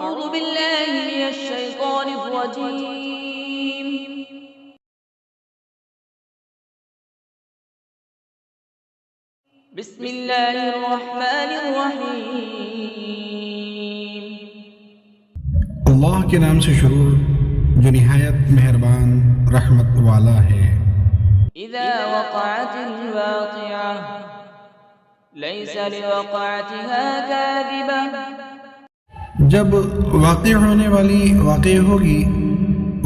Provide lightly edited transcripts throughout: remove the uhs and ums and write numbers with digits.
أعوذ بالله من الشيطان الرجيم. بسم الله الرحمن الرحيم. اللہ کے نام سے شروع جو نہایت مہربان رحمت والا ہے. إذا وقعت الواقعة ليس لوقعتها كاذبة. جب واقع ہونے والی واقع ہوگی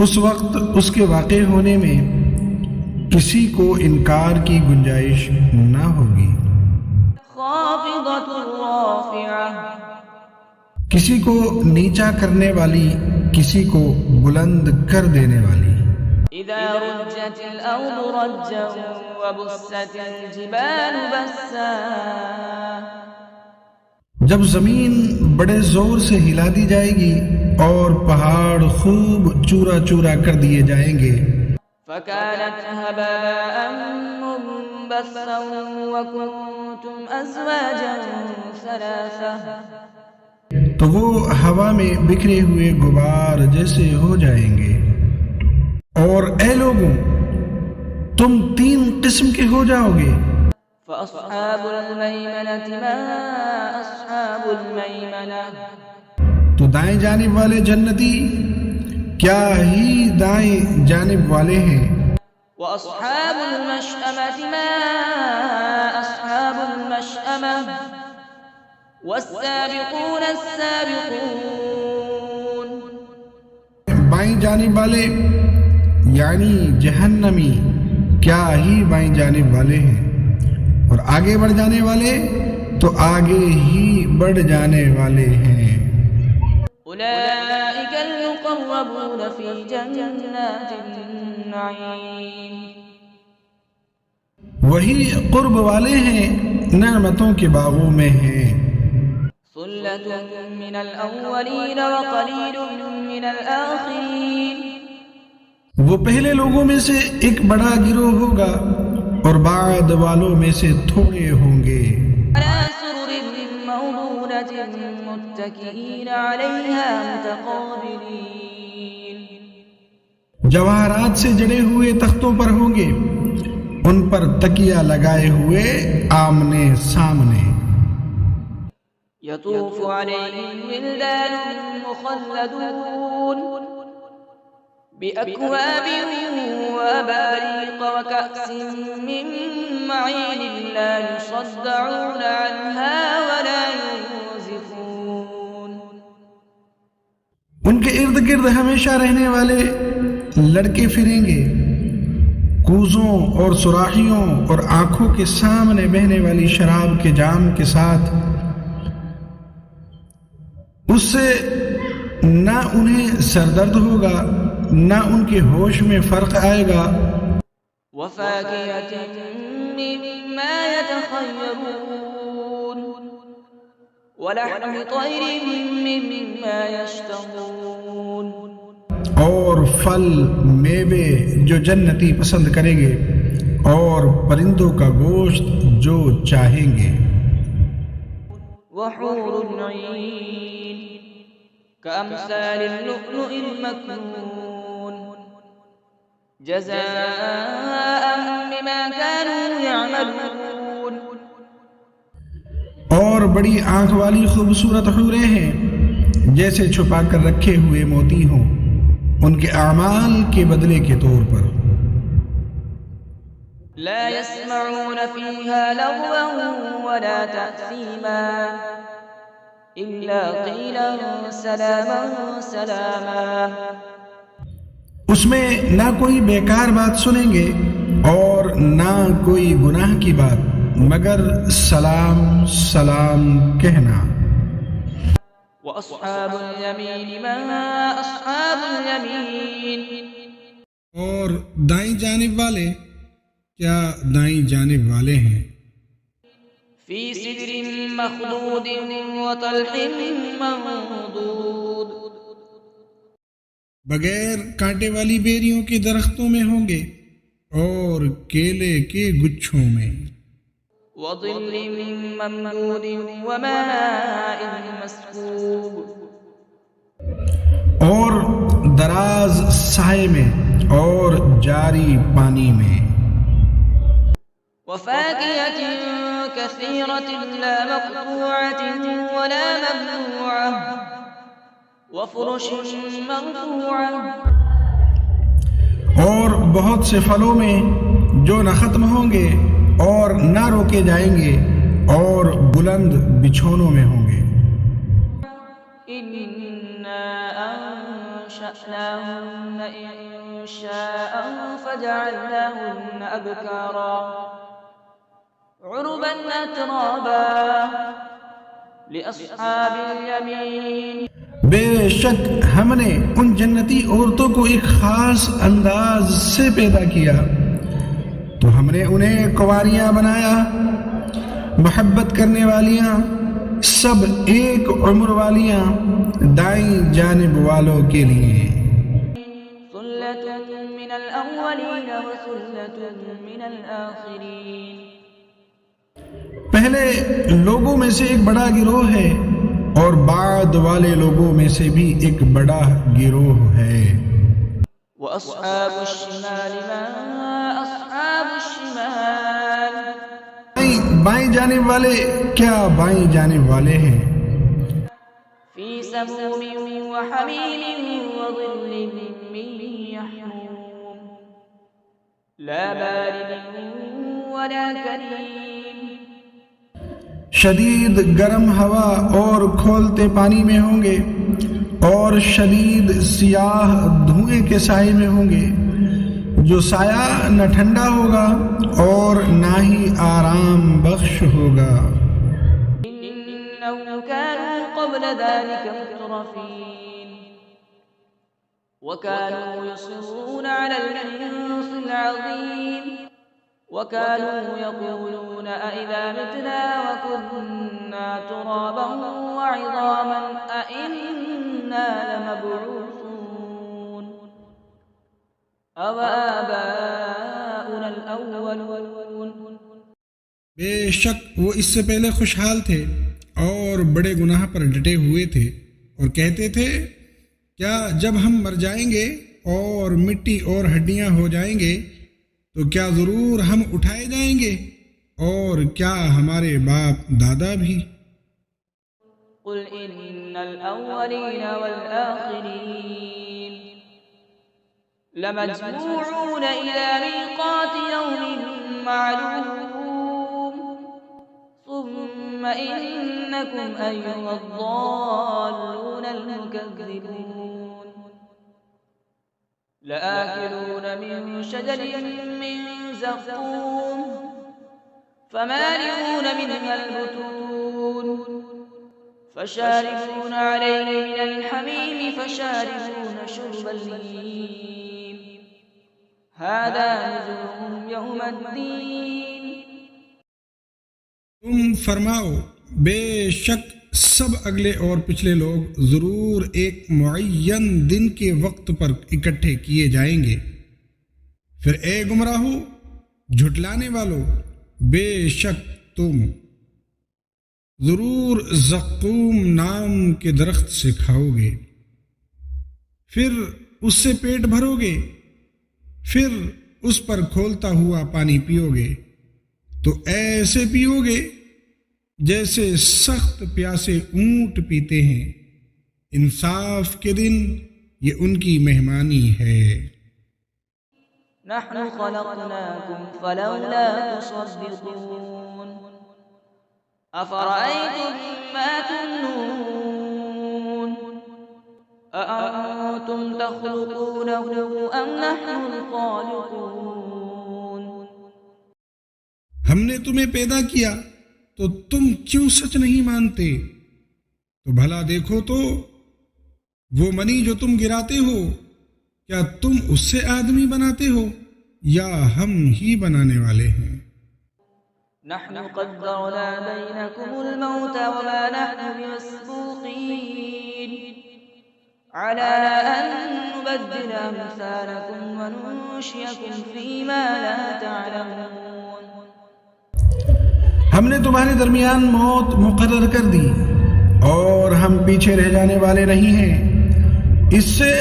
اس وقت اس کے واقع ہونے میں کسی کو انکار کی گنجائش نہ ہوگی. خافضة رافعة. کسی کو نیچا کرنے والی، کسی کو بلند کر دینے والی. إذا رجت الأرض رجا وبست الجبال بسا. جب زمین بڑے زور سے ہلا دی جائے گی اور پہاڑ خوب چورا چورا کر دیے جائیں گے. فكانت هباء منبثا وكنتم أزواجا ثلاثة. تو وہ ہوا میں بکھرے ہوئے غبار جیسے ہو جائیں گے. اور اے لوگوں تم تین قسم کے ہو جاؤ گے. فأصحاب الميمنة ما أصحاب الميمنة. تو دائیں جانب والے جنتی کیا ہی دائیں جانب والے ہیں. وأصحاب المشأمة ما أصحاب المشأمة. والسابقون السابقون. بائیں جانب والے یعنی جہنمی کیا ہی بائیں جانب والے ہیں، اور آگے بڑھ جانے والے تو آگے ہی بڑھ جانے والے ہیں. أولئك المقربون في جنات النعيم. وہی قرب والے ہیں، نعمتوں کے باغوں میں ہیں. ثلة من الأولين وقليل من الآخرين. وہ پہلے لوگوں میں سے ایک بڑا گروہ ہوگا اور بعد والوں میں سے تھوڑے ہوں گے. على سرر موضونة متكئين عليها متقابلين. جواہرات سے جڑے ہوئے تختوں پر ہوں گے، ان پر تکیہ لگائے ہوئے آمنے سامنے. يطوف عليهم ولدان مخلدون بأكواب وأباريق وكأس من معين لا يصدعون عنها ولا ينزفون. ان کے ارد گرد ہمیشہ رہنے والے لڑکے پھریں گے، کوزوں اور سراحیوں اور آنکھوں کے سامنے بہنے والی شراب کے جام کے ساتھ. اس سے نہ انہیں سردرد ہوگا نہ ان کے ہوش میں فرق آئے گا. وفاكهة مما يتخيرون ولحم طير مما يشتهون. اور پھل میوے جو جنتی پسند کریں گے، اور پرندوں کا گوشت جو چاہیں گے. وحور عين كأمثال اللؤلؤ المكنون جزاء بما كانوا يعملون. اور بڑی آنکھ والی خوبصورت حوریں ہیں جیسے چھپا کر رکھے ہوئے موتی ہوں، ان کے اعمال کے بدلے کے طور پر. لا يسمعون فيها لغوا ولا تأثيما إلا قيلا سلاما سلاما. اس میں نہ کوئی بیکار بات سنیں گے اور نہ کوئی گناہ کی بات، مگر سلام سلام کہنا. وأصحاب اليمين ما أصحاب اليمين. اور دائیں جانب والے کیا دائیں جانب والے ہیں. في سدر مخضود وطلح منضود. بغیر کانٹے والی بیریوں کے درختوں میں ہوں گے اور کیلے کے گچھوں میں. وظل ممدود وماء مسكوب. دراز سائے میں اور جاری پانی میں. وفاكهة كثيرة لا مقطوعة ولا ممنوعة وفرش مرفوعة. اور بہت سے پھلوں میں جو نہ ختم ہوں گے اور نہ روکے جائیں گے اور بلند بچھونوں میں ہوں گے. إنا أنشأناهن إنشاء فجعلناهن أبكارا عربا أترابا لأصحاب اليمين. بے شک ہم نے ان جنتی عورتوں کو ایک خاص انداز سے پیدا کیا تو ہم نے انہیں کنواریاں بنایا، محبت کرنے والیاں، سب ایک عمر والیاں دائیں جانب والوں کے لیے. ثلة من الأولين وثلة من الآخرين. پہلے لوگوں میں سے ایک بڑا گروہ ہے اور بعد والے لوگوں میں سے بھی ایک بڑا گروہ ہے. وأصحاب الشمال ما أصحاب الشمال. بائیں جانب والے کیا بائیں جانب والے ہیں. في سموم وحميم وظل من يحموم لا بارد ولا كريم. شدید گرم ہوا اور کھولتے پانی میں ہوں گے اور شدید سیاہ دھوئیں کے سائے میں ہوں گے جو سایہ نہ ٹھنڈا ہوگا اور نہ ہی آرام بخش ہوگا. إنهم كانوا قبل ذلك مترفين وكانوا يصرون على الحنث العظيم وكانوا يقولون أئذا متنا وكنا ترابا وعظاما أئنا لمبعوثون أو آباؤنا الأولون. بے شک وہ اس سے پہلے خوشحال تھے اور بڑے گناہ پر ڈٹے ہوئے تھے اور کہتے تھے کیا جب ہم مر جائیں گے اور مٹی اور ہڈیاں ہو جائیں گے تو کیا ضرور ہم اٹھائے جائیں گے اور کیا ہمارے باپ دادا بھی. قل إن الأولين والآخرين لمجموعون إلى ميقات يوم معلوم ثم إنكم أيها الضالون المكذبون لآكلون من شجر من زقوم فمالئون منها البطون فشاربون عليه من الحميم فشاربون شرب الهيم هذا نزلهم يوم الدين. تم فرماؤ بے شک سب اگلے اور پچھلے لوگ ضرور ایک معین دن کے وقت پر اکٹھے کیے جائیں گے. پھر اے گمراہو جھٹلانے والو بے شک تم ضرور زقوم نام کے درخت سے کھاؤ گے، پھر اس سے پیٹ بھرو گے، پھر اس پر کھولتا ہوا پانی پیو گے تو ایسے پیو گے جیسے سخت پیاسے اونٹ پیتے ہیں. انصاف کے دن یہ ان کی مہمانی ہے. نحن خلقناكم فلولا تصدقون أفرأيتم ما تمنون أأنتم تخلقونه أم نحن الخالقون. ہم نے تمہیں پیدا کیا تو تم کیوں سچ نہیں مانتے؟ تو بھلا دیکھو تو وہ منی جو تم گراتے ہو کیا تم اس سے آدمی بناتے ہو یا ہم ہی بنانے والے ہیں؟ نحن قدرنا بينكم الموت وما نحن بمسبوقين على أن نبدل أمثالكم وننشئكم فيما لا تعلمون. ہم نے تمہارے درمیان موت مقرر کر دی اور ہم پیچھے رہ جانے والے نہیں ہیں اس سے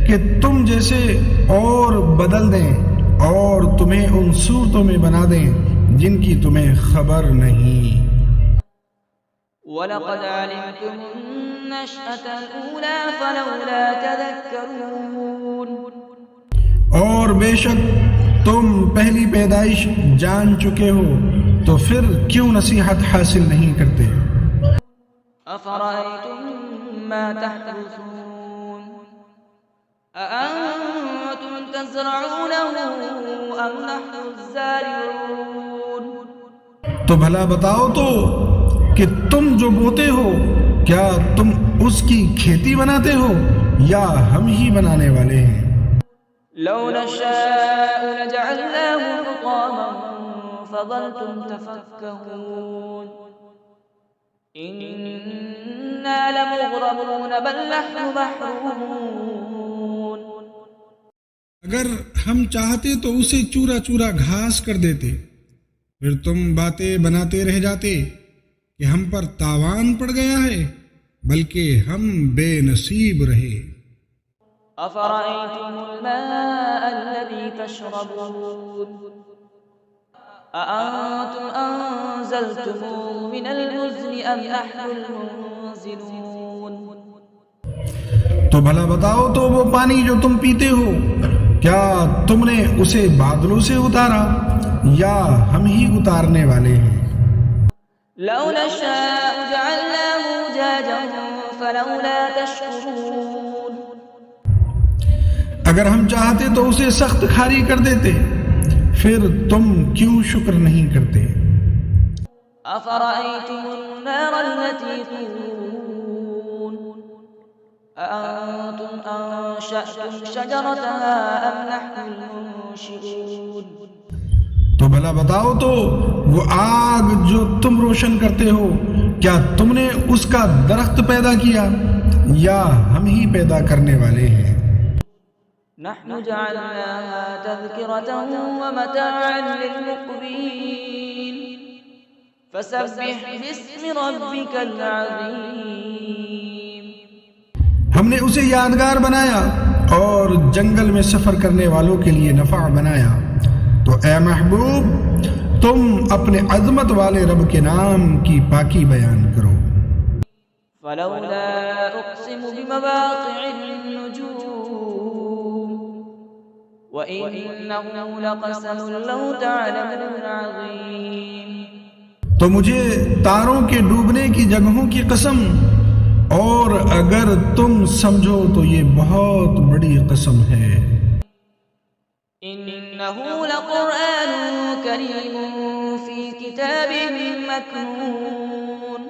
کہ تم جیسے اور بدل دیں اور تمہیں ان صورتوں میں بنا دیں جن کی تمہیں خبر نہیں۔ وَلَقَدْ عَلِمْتُمُ النَّشْأَةَ الْأُولَى فَلَوْلَا تَذَكَّرُونَ۔ اور بے شک تم پہلی پیدائش جان چکے ہو تو پھر کیوں نصیحت حاصل نہیں کرتے؟ أَفَرَأَيْتُم مَّا تَحْرُثُونَ أَأَنتُمْ تَزْرَعُونَهُ أَمْ نَحْنُ الزَّارِعُونَ۔ تو بھلا بتاؤ تو کہ تم جو بوتے ہو کیا تم اس کی کھیتی بناتے ہو یا ہم ہی بنانے والے ہیں؟ لو نشاء لجعلناه حطاما فظلتم تفكهون إنا لمغرمون بل نحن محرومون۔ اگر ہم چاہتے تو اسے چورا چورا گھاس کر دیتے، پھر تم باتیں بناتے رہ جاتے کہ ہم پر تاوان پڑ گیا ہے، بلکہ ہم بے نصیب رہے۔ أفرأيتم الماء الذي تشربون أأنتم أنزلتموه من المزن أم نحن المنزلون۔ تو بھلا بتاؤ تو وہ پانی جو تم پیتے ہو کیا تم نے اسے بادلوں سے اتارا یا ہم ہی اتارنے والے ہیں؟ لو نشاء جعلناه أجاجا فلولا تشكرون۔ اگر ہم چاہتے تو اسے سخت کھاری کر دیتے، پھر تم کیوں شکر نہیں کرتے؟ أفرأيتم النار التي تورون أأنتم أنشأتم شجرتها أم نحن المنشئون۔ تو بھلا بتاؤ تو وہ آگ جو تم روشن کرتے ہو کیا تم نے اس کا درخت پیدا کیا یا ہم ہی پیدا کرنے والے ہیں؟ نحن جعلناها تذكرة ومتاعا للمقوين فسبح باسم ربك العظيم۔ ہم نے اسے یادگار بنایا اور جنگل میں سفر کرنے والوں کے لیے نفع بنایا، تو اے محبوب تم اپنے عظمت والے رب کے نام کی پاکی بیان کرو۔ فلولا أقسم بمواقع النجوم وإنه لقسم لو تعلمون عظيم۔ تو مجھے تاروں کے ڈوبنے کی جگہوں کی قسم، اور اگر تم سمجھو تو یہ بہت بڑی قسم ہے۔ إنه لقرآن كريم في كتاب مكنون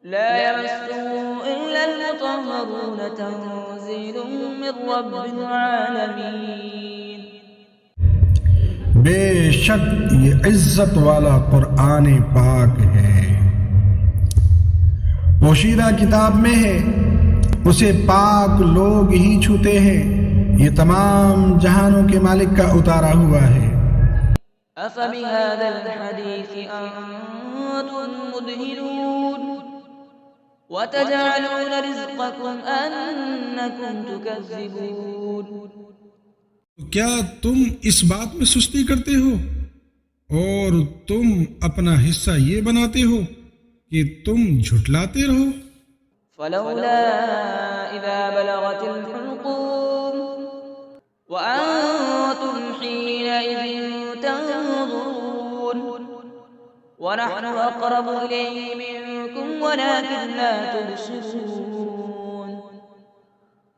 لا يمسه إلا المطهرون تنزيل من رب العالمين۔ بے شک یہ عزت والا قرآن پاک ہے، پوشیدہ کتاب میں ہے، اسے پاک لوگ ہی چھوتے ہیں، یہ تمام جہانوں کے مالک کا اتارا ہوا ہے۔ أفبهذا الحديث أنتم مدهنون وتجعلون رزقكم أنكم تكذبون۔ کیا تم اس بات میں سستی کرتے ہو اور تم اپنا حصہ یہ بناتے ہو کہ تم جھٹلاتے رہو؟ فلولا إذا بلغت الحلقوم وأنتم حينئذ تنظرون ونحن أقرب إليه منكم ولكن لا تبصرون۔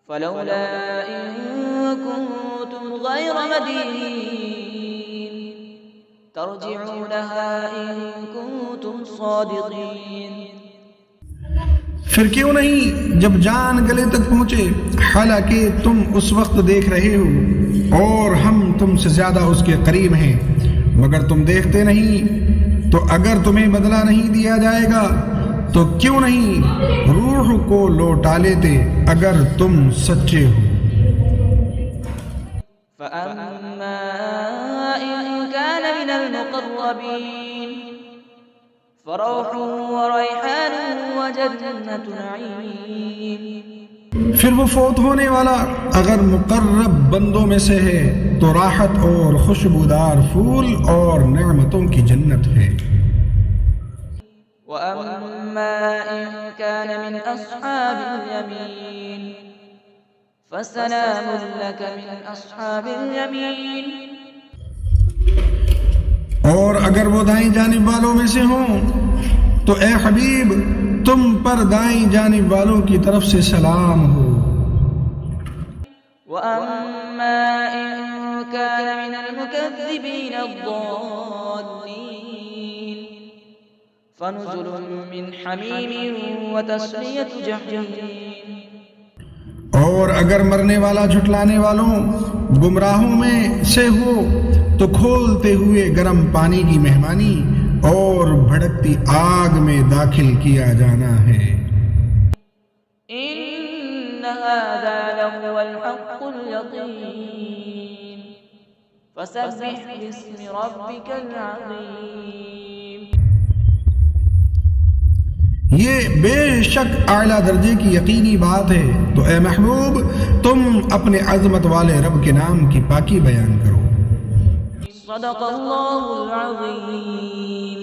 فلولا إن كنتم غير مدينين ترجعونها إن كنتم صادقين۔ پھر کیوں نہیں جب جان گلے تک پہنچے، حالانکہ تم اس وقت دیکھ رہے ہو اور ہم تم سے زیادہ اس کے قریب ہیں، مگر تم دیکھتے نہیں، تو اگر تمہیں بدلہ نہیں دیا جائے گا تو کیوں نہیں روح کو لوٹا لیتے اگر تم سچے ہو۔ فأما إن كان من المقربين فروح وريحان وجنة نعيم۔ پھر وہ فوت ہونے والا اگر مقرب بندوں میں سے ہے تو راحت اور خوشبودار پھول اور نعمتوں کی جنت ہے۔ وأما إن كان من أصحاب اليمين فسلام لك من أصحاب اليمين۔ اور اگر وہ دائیں جانب والوں میں سے ہوں تو اے حبیب تم پر دائیں جانب والوں کی طرف سے سلام ہو۔ وأما إن كان من المكذبين الضالين فنزل من حميم وتصلية جحيم۔ اور اگر مرنے والا جھٹلانے والوں گمراہوں میں سے ہو تو کھولتے ہوئے گرم پانی کی مہمانی اور بھڑکتی آگ میں داخل کیا جانا ہے۔ إن هذا لهو الحق اليقين فسبح باسم ربك العظيم۔ یہ بے شک اعلیٰ درجے کی یقینی بات ہے، تو اے محبوب تم اپنے عظمت والے رب کے نام کی پاکی بیان کرو۔ صدق اللہ العظیم۔